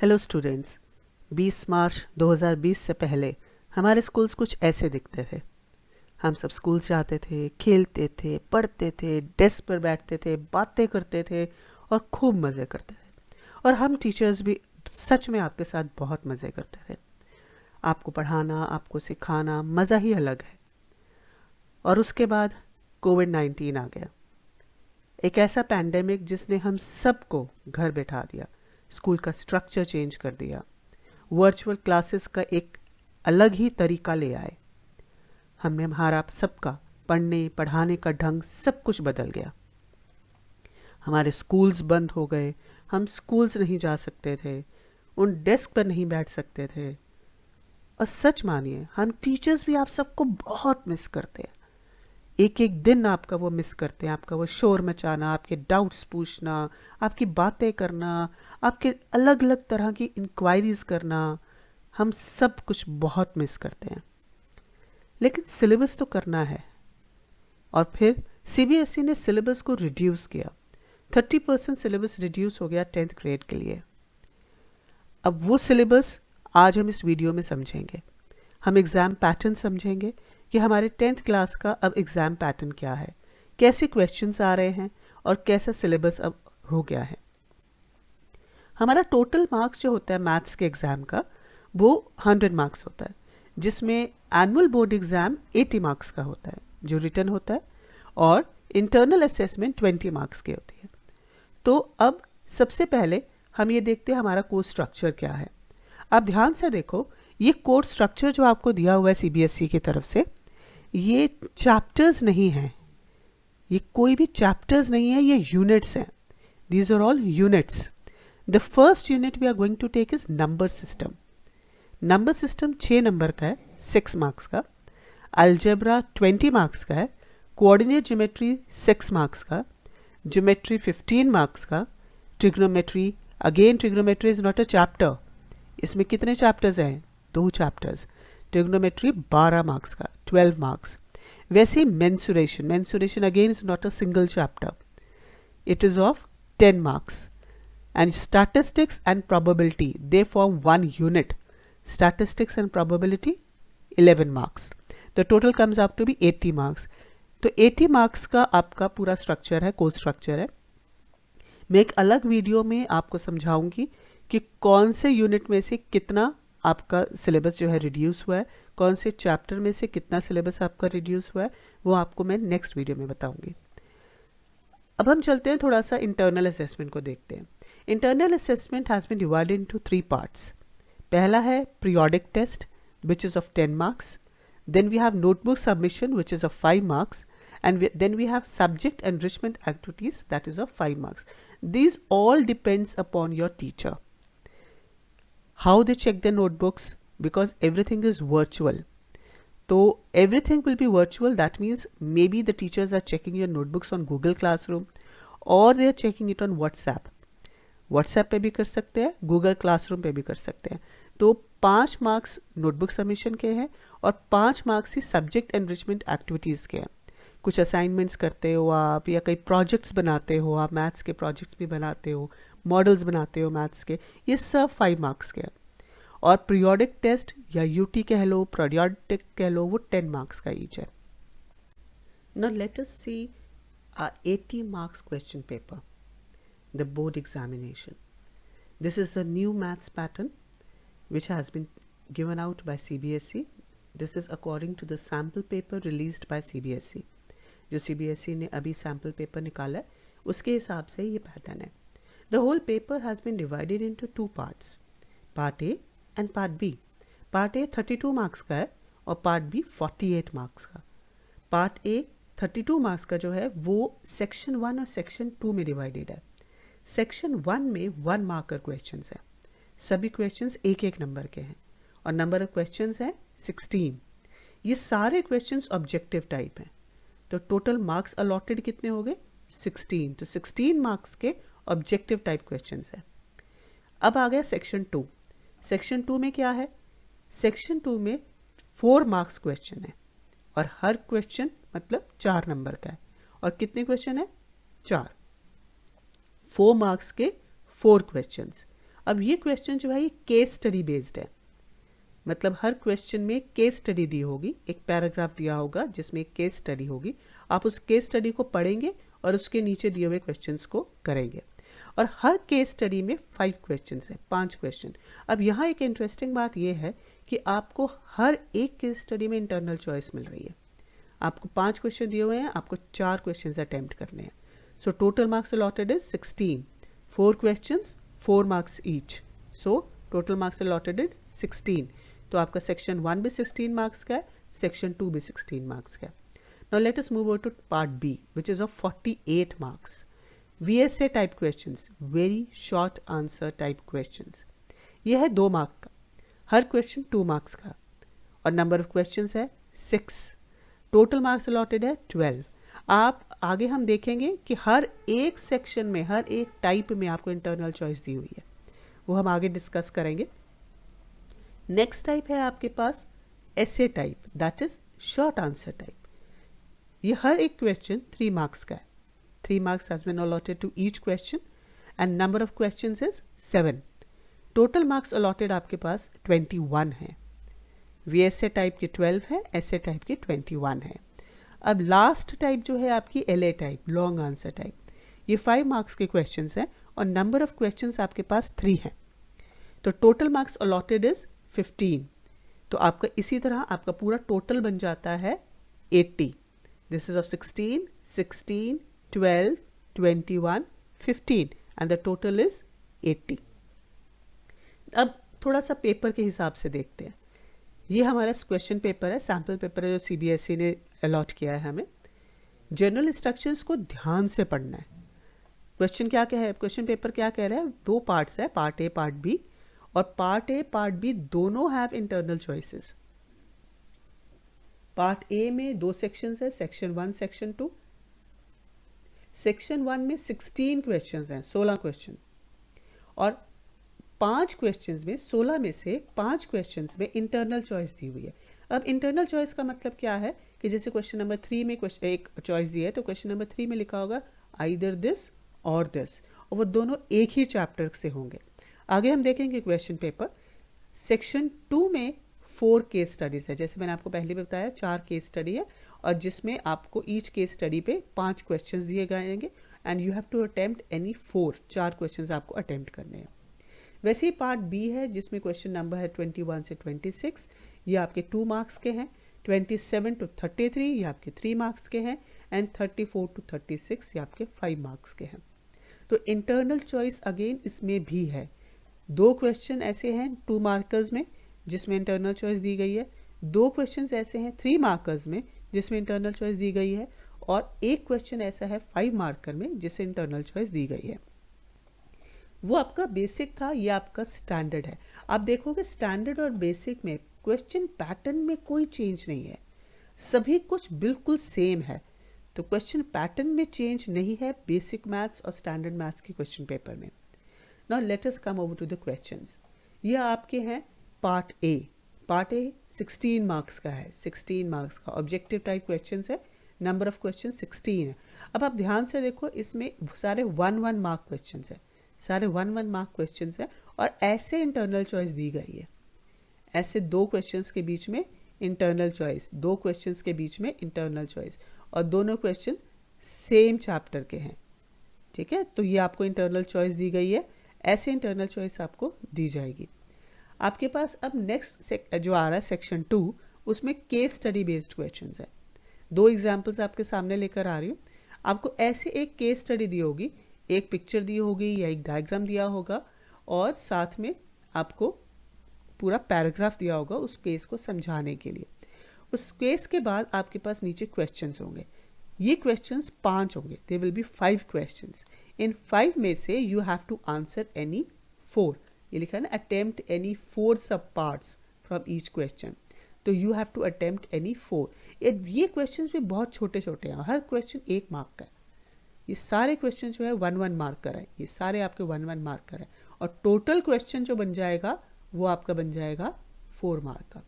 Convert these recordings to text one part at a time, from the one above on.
Hello students. 20 मार्च 2020 से पहले हमारे स्कूल्स कुछ ऐसे दिखते थे। हम सब स्कूल जाते थे, खेलते थे, पढ़ते थे, डेस्क पर बैठते थे, बातें करते थे और खूब मज़े करते थे। और हम टीचर्स भी सच में आपके साथ बहुत मज़े करते थे। आपको पढ़ाना, आपको सिखाना मज़ा ही अलग है। और उसके बाद कोविड-19 आ गया, एक ऐसा पैंडेमिक जिसने हम सबको घर बैठा दिया, स्कूल का स्ट्रक्चर चेंज कर दिया, वर्चुअल क्लासेस का एक अलग ही तरीका ले आए। हमने हमारा सबका पढ़ने पढ़ाने का ढंग सब कुछ बदल गया। हमारे स्कूल्स बंद हो गए, हम स्कूल्स नहीं जा सकते थे, उन डेस्क पर नहीं बैठ सकते थे। और सच मानिए, हम टीचर्स भी आप सबको बहुत मिस करते हैं। एक एक दिन आपका वो मिस करते हैं, आपका वो शोर मचाना, आपके डाउट्स पूछना, आपकी बातें करना, आपके अलग अलग तरह की इंक्वायरीज करना, हम सब कुछ बहुत मिस करते हैं। लेकिन सिलेबस तो करना है। और फिर सीबीएसई ने सिलेबस को रिड्यूस किया। 30% सिलेबस रिड्यूस हो गया 10th ग्रेड के लिए। अब वो सिलेबस आज हम इस वीडियो में समझेंगे। हम एग्ज़ाम पैटर्न समझेंगे कि हमारे 10th क्लास का अब एग्ज़ाम पैटर्न क्या है, कैसे क्वेश्चंस आ रहे हैं और कैसा सिलेबस अब हो गया है। हमारा टोटल मार्क्स जो होता है मैथ्स के एग्ज़ाम का, वो 100 मार्क्स होता है, जिसमें एनुअल बोर्ड एग्ज़ाम 80 मार्क्स का होता है जो रिटर्न होता है, और इंटरनल असेसमेंट 20 मार्क्स की होती है। तो अब सबसे पहले हम ये देखते हैं हमारा कोर्स स्ट्रक्चर क्या है। आप ध्यान से देखो, ये कोर्स स्ट्रक्चर जो आपको दिया हुआ है सीबीएसई की तरफ से, ये चैप्टर्स नहीं हैं, ये कोई भी चैप्टर्स नहीं है, ये यूनिट्स हैं। These are all units. The first unit we are going to take is number system. Number system 6 number का है, 6 मार्क्स का। अलजेब्रा 20 मार्क्स का है। कोऑर्डिनेट ज्योमेट्री 6 मार्क्स का। ज्योमेट्री 15 मार्क्स का। Trigonometry, again trigonometry is not a chapter. इसमें कितने chapters हैं? 2 चैप्टर्स। ट्रिग्नोमेट्री 12 मार्क्स का, 12 मार्क्स। वैसे ही mensuration, mensuration again is not a single chapter, it is of 10 marks. And statistics and probability, they form one unit. Statistics and probability 11 marks. The total comes up to be 80 marks. तो 80 marks का आपका पूरा structure है, course structure है। मैं एक अलग video में आपको समझाऊंगी कि कौन से यूनिट में से कितना आपका सिलेबस जो है रिड्यूस हुआ है, कौन से चैप्टर में से कितना सिलेबस आपका रिड्यूस हुआ है, वो आपको मैं नेक्स्ट वीडियो में बताऊंगी। अब हम चलते हैं, थोड़ा सा इंटरनल असेसमेंट को देखते हैं। Internal assessment has been divided into 3 parts. पहला है periodic test which is of 10 marks. Then we have notebook submission which is of 5 marks, and then we have subject enrichment activities that is of 5 marks. These all depends upon your teacher, how they check their notebooks, because everything is virtual. So everything will be virtual. That means maybe the teachers are checking your notebooks on Google Classroom, or they are checking it on WhatsApp. WhatsApp पे भी कर सकते हैं, Google Classroom पे भी कर सकते हैं। तो 5 मार्क्स नोटबुक सबमिशन के हैं और 5 मार्क्स ही सब्जेक्ट एनरिचमेंट एक्टिविटीज़ के हैं। कुछ असाइनमेंट्स करते हो आप, या कई प्रोजेक्ट्स बनाते हो आप, मैथ्स के प्रोजेक्ट्स भी बनाते हो, मॉडल्स बनाते हो मैथ्स के, ये सब 5 मार्क्स के हैं। और पीरियोडिक टेस्ट या यूटी कह लो, पीरियोडिक कह लो, वो 10 मार्क्स का ईच है। Now let us see 80 marks question paper, the board examination. This is the new maths pattern which has been given out by CBSE. This is according to the sample paper released by CBSE. जो CBSE ने अभी sample paper निकाला है, उसके हिसाब से ये pattern है। The whole paper has been divided into 2 parts, Part A and Part B. Part A 32 marks का है और Part B 48 मार्क्स का। Part A 32 मार्क्स का जो है वो सेक्शन 1 और सेक्शन 2 में डिवाइडेड है। सेक्शन 1 में 1 मार्कर क्वेश्चंस हैं, सभी क्वेश्चंस एक एक नंबर के हैं और नंबर ऑफ क्वेश्चंस हैं 16। ये सारे क्वेश्चंस ऑब्जेक्टिव टाइप हैं, तो टोटल मार्क्स अलॉटेड कितने हो गए? 16। तो 16 मार्क्स के ऑब्जेक्टिव टाइप क्वेश्चंस हैं। अब आ गया सेक्शन 2। सेक्शन 2 में क्या है? सेक्शन 2 में 4 मार्क्स क्वेश्चन है और हर क्वेश्चन मतलब 4 नंबर का है। और कितने क्वेश्चन है? 4। 4 मार्क्स के 4 क्वेश्चंस। अब ये क्वेश्चन जो है ये केस स्टडी बेस्ड है, मतलब हर क्वेश्चन में केस स्टडी दी होगी, एक पैराग्राफ दिया होगा जिसमें एक केस स्टडी होगी, आप उस केस स्टडी को पढ़ेंगे और उसके नीचे दिए हुए क्वेश्चंस को करेंगे। और हर केस स्टडी में 5 क्वेश्चंस है, 5 क्वेश्चन। अब यहाँ एक इंटरेस्टिंग बात यह है कि आपको हर एक केस स्टडी में इंटरनल चॉइस मिल रही है। आपको 5 क्वेश्चन दिए हुए हैं, आपको 4 क्वेश्चन अटेम्प्ट करने हैं। So total marks allotted is 16, 4 questions 4 marks each, so total marks allotted is 16। तो आपका सेक्शन 1 भी 16 मार्क्स का है, सेक्शन 2 भी 16 मार्क्स का है। Now let us move over to part B which is of 48 marks. VSA type questions, very short answer type questions. ये है 2 मार्क का, हर क्वेश्चन 2 मार्क्स का, और नंबर ऑफ क्वेश्चंस है 6। टोटल मार्क्स अलॉटेड है 12। आप आगे हम देखेंगे कि हर एक सेक्शन में, हर एक टाइप में आपको इंटरनल चॉइस दी हुई है, वो हम आगे डिस्कस करेंगे। नेक्स्ट टाइप है आपके पास essay type, that is short answer type. ये हर एक क्वेश्चन 3 मार्क्स का है। 3 marks has been allotted to each question and number of questions is 7. Total marks allotted आपके पास 21 है। VSA टाइप के 12 है, essay टाइप के 21 है। अब लास्ट टाइप जो है आपकी LA type, long answer type, ये 5 मार्क्स के क्वेश्चंस हैं और नंबर ऑफ क्वेश्चंस आपके पास 3 हैं। तो टोटल मार्क्स allotted इज 15। तो आपका इसी तरह आपका पूरा टोटल बन जाता है 80। This is of 16, 16, 12, 21, 15 and the total is 80। अब थोड़ा सा पेपर के हिसाब से देखते हैं। ये हमारा क्वेश्चन पेपर है, सैम्पल पेपर है जो CBSE ने अलॉट किया है हमें। जनरल इंस्ट्रक्शंस को ध्यान से पढ़ना है। क्वेश्चन क्या क्या है, क्वेश्चन पेपर क्या कह रहा है, 2 पार्ट्स है, पार्ट ए पार्ट बी, और पार्ट ए पार्ट बी दोनों have internal choices. Part A में 2 सेक्शंस है, सेक्शन 1, सेक्शन 2। सेक्शन 1 में 16 क्वेश्चंस हैं, 16 क्वेश्चन, और 5 क्वेश्चंस में 16 में से 5 क्वेश्चंस में इंटरनल चॉइस दी हुई है। अब इंटरनल चॉइस का मतलब क्या है कि जैसे क्वेश्चन नंबर 3 में एक चॉइस दी है, तो क्वेश्चन नंबर 3 में लिखा होगा आइदर दिस और दिस, और वो दोनों एक ही चैप्टर से होंगे। आगे हम देखेंगे क्वेश्चन पेपर। सेक्शन 2 में 4 केस स्टडीज है, जैसे मैंने आपको पहले बताया 4 केस स्टडी है, और जिसमें आपको ईच केस स्टडी पे 5 क्वेश्चंस दिए जाएंगे and you have to attempt any 4 questions आपको अटेम्प्ट करने हैं। वैसे ही पार्ट बी है जिसमें क्वेश्चन नंबर है 21 से 26, ये आपके 2 मार्क्स के हैं। 27 to 33 ये आपके 3 मार्क्स के हैं, एंड 34 to 36 ये आपके 5 मार्क्स के हैं। तो इंटरनल चॉइस अगेन इसमें भी है। 2 क्वेश्चन ऐसे हैं 2 मार्कर्स में जिसमें इंटरनल चॉइस दी गई है, 2 क्वेश्चन ऐसे हैं 3 मार्कर्स में जिसमें इंटरनल चॉइस दी गई है, और एक क्वेश्चन ऐसा है 5 मार्कर में जिसे इंटरनल चॉइस दी गई है। वो आपका बेसिक था, ये आपका स्टैंडर्ड है। आप देखोगे स्टैंडर्ड और बेसिक में क्वेश्चन पैटर्न में कोई चेंज नहीं है, सभी कुछ बिल्कुल सेम है। तो क्वेश्चन पैटर्न में चेंज नहीं है बेसिक मैथ्स और स्टैंडर्ड मैथ्स के क्वेश्चन पेपर में। Now let us come over to the questions. ये आपके हैं part A. Part A 16 marks का है, 16 मार्क्स का ऑब्जेक्टिव टाइप क्वेश्चंस है। नंबर ऑफ क्वेश्चन 16 है। अब आप ध्यान से देखो, इसमें सारे 1-1 मार्क क्वेश्चंस है, सारे 1-1 मार्क क्वेश्चंस है, और ऐसे इंटरनल चॉइस दी गई है। ऐसे 2 क्वेश्चंस के बीच में इंटरनल चॉइस, 2 क्वेश्चंस के बीच में इंटरनल चॉइस, और दोनों क्वेश्चन सेम चैप्टर के हैं। ठीक है, तो ये आपको इंटरनल चॉइस दी गई है, ऐसे इंटरनल चॉइस आपको दी जाएगी। आपके पास अब नेक्स्ट जो आ रहा है सेक्शन 2, उसमें केस स्टडी बेस्ड क्वेश्चंस है। 2 एग्जांपल्स आपके सामने लेकर आ रही हूँ। आपको ऐसे एक केस स्टडी दी होगी, एक पिक्चर दी होगी या एक डायग्राम दिया होगा, और साथ में आपको पूरा पैराग्राफ दिया होगा उस केस को समझाने के लिए। उस केस के बाद आपके पास नीचे क्वेश्चंस होंगे। ये क्वेश्चंस 5 होंगे, दे विल बी 5 क्वेश्चंस। इन 5 में से you have to answer any 4। ये लिखा है ना, attempt any 4 sub parts from each question. तो you have to attempt any 4। ये क्वेश्चन भी बहुत छोटे छोटे हैं, हर क्वेश्चन 1 मार्क का है। ये सारे क्वेश्चन जो है 1-1 मार्कर है, ये सारे आपके 1-1 मार्कर है, और टोटल क्वेश्चन जो बन जाएगा वो आपका बन जाएगा 4 मार्क का।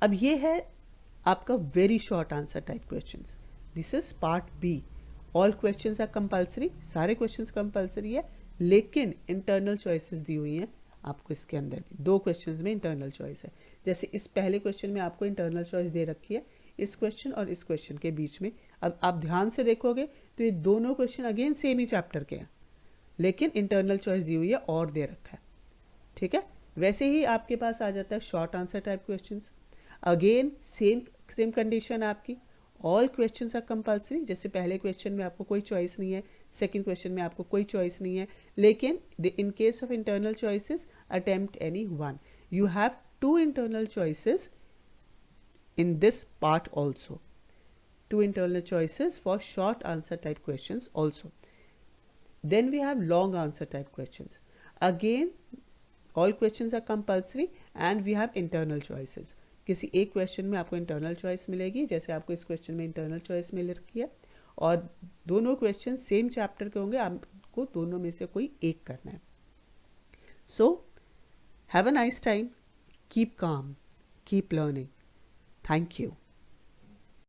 अब ये है आपका very short answer type questions. This is part B. All questions are compulsory, सारे क्वेश्चंस कंपल्सरी है। लेकिन इंटरनल चॉइसेस दी हुई हैं आपको इसके अंदर भी। 2 क्वेश्चंस में इंटरनल चॉइस है। जैसे इस पहले क्वेश्चन में आपको इंटरनल चॉइस दे रखी है इस क्वेश्चन और इस क्वेश्चन के बीच में। अब आप ध्यान से देखोगे तो ये दोनों क्वेश्चन अगेन सेम ही चैप्टर के हैं, लेकिन इंटरनल चॉइस दी हुई है और दे रखा है। ठीक है, वैसे ही आपके पास आ जाता है short answer type questions. Again same condition आपकी, ऑल क्वेश्चंस आर कंपल्सरी। जैसे पहले क्वेश्चन में आपको कोई चॉइस नहीं है, सेकंड क्वेश्चन में आपको कोई चॉइस नहीं है, लेकिन in case of internal choices attempt any one. You have 2 internal choices in this part also, 2 internal choices for short answer type questions also. Then we have long answer type questions. Again all questions are compulsory and we have internal choices. किसी एक question में आपको internal choice मिलेगी, जैसे आपको इस question में internal choice मिल रखी है, और दोनों क्वेश्चन सेम चैप्टर के होंगे, आपको दोनों में से कोई एक करना है। So have a nice time, keep calm, keep learning. Thank you.